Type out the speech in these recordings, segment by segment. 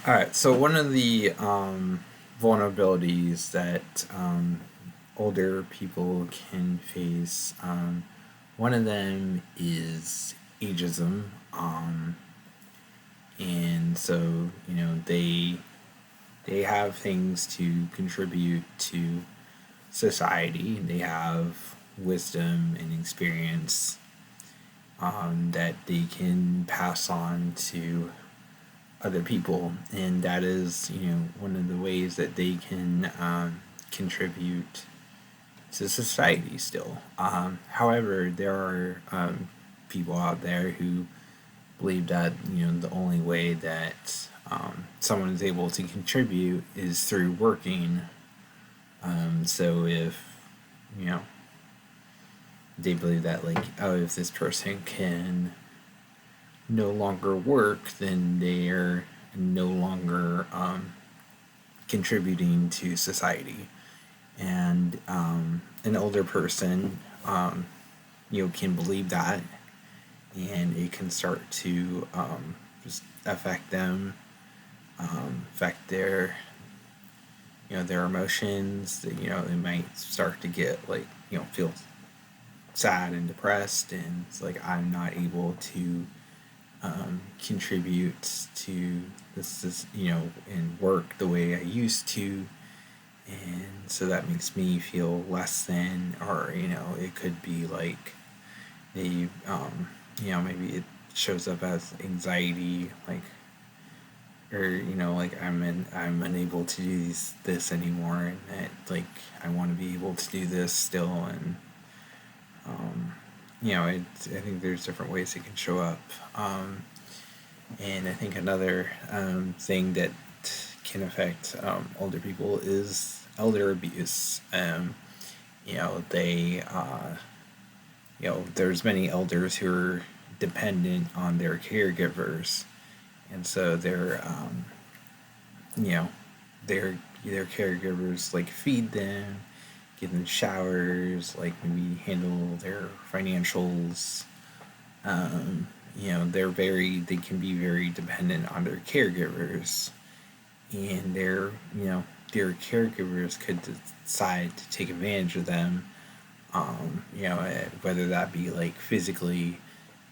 All right. So one of the vulnerabilities that older people can face, one of them is ageism, and so they have things to contribute to society. They have wisdom and experience that they can pass on to other people, and that is one of the ways that they can contribute to society still. However, there are people out there who believe that the only way that someone is able to contribute is through working. So if you know they believe that, like, oh, if this person can no longer work, then they're no longer contributing to society. And an older person, can believe that, and it can start to just affect them, affect their emotions. They might start to get, like, feel sad and depressed, and it's like, I'm not able to contribute to this, and work the way I used to, and so that makes me feel less than. Or it could be like they, maybe it shows up as anxiety, like, or like, I'm unable to do this anymore, and that, like, I want to be able to do this still. And I think there's different ways it can show up. And I think another thing that can affect older people is elder abuse. There's many elders who are dependent on their caregivers, and so you know, their caregivers, like, feed them, give them showers, like, maybe handle their financials. They can be very dependent on their caregivers, and their caregivers could decide to take advantage of them. Whether that be, like, physically,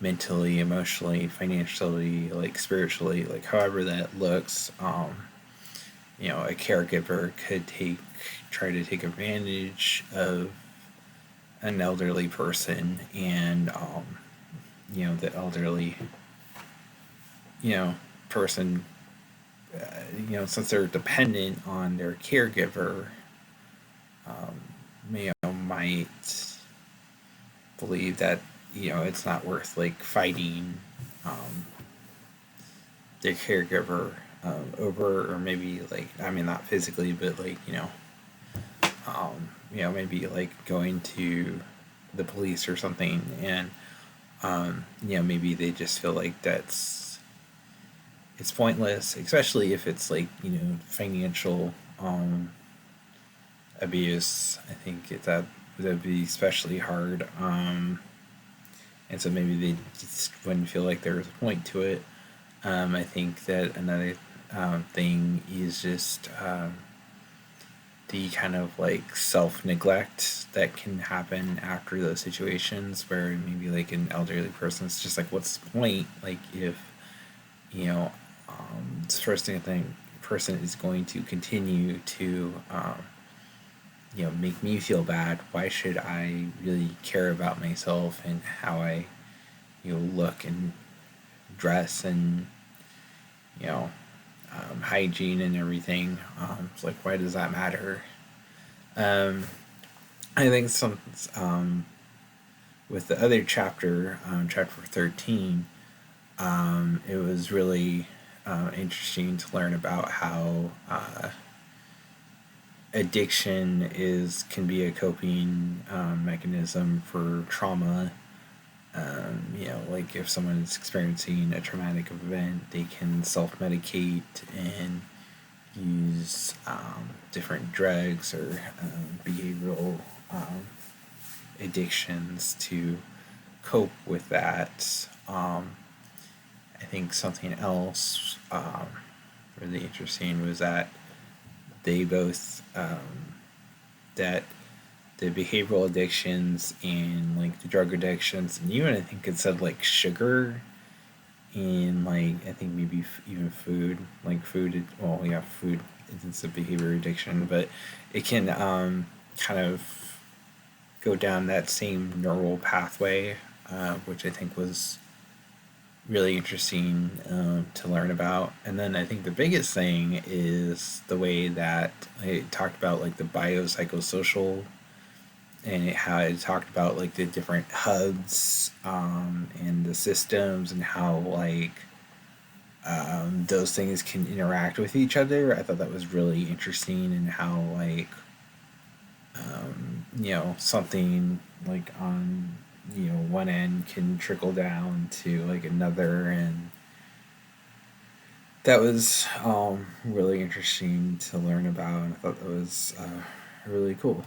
mentally, emotionally, financially, like, spiritually, like, however that looks. A caregiver could try to take advantage of an elderly person, and the elderly person, since they're dependent on their caregiver, might believe that it's not worth, like, fighting um, their caregiver over. Or maybe, like, I mean, not physically, but, like, maybe, like, going to the police or something. And maybe they just feel like it's pointless, especially if it's, like, financial abuse. I think that would be especially hard. And so maybe they just wouldn't feel like there was a point to it. I think that another thing is just the kind of, like, self neglect that can happen after those situations, where maybe, like, an elderly person is just like, what's the point? Like, if this person is going to continue to make me feel bad, why should I really care about myself and how I look and dress, and you know hygiene and everything? It's like, why does that matter? um, I think with the other chapter, chapter 13, it was really interesting to learn about how addiction can be a coping mechanism for trauma. Like, if someone is experiencing a traumatic event, they can self medicate and use different drugs or behavioral addictions to cope with that. I think something else really interesting was that they both that the behavioral addictions and like the drug addictions, and even I think it said like sugar and like I think maybe even food, like food. Well, yeah, food is a behavior addiction, but it can kind of go down that same neural pathway, which I think was really interesting to learn about. And then I think the biggest thing is the way that I talked about like the biopsychosocial, and how it talked about like the different hubs and the systems and how like those things can interact with each other. I thought that was really interesting, and how like something like on one end can trickle down to like another, and that was really interesting to learn about, and I thought that was really cool.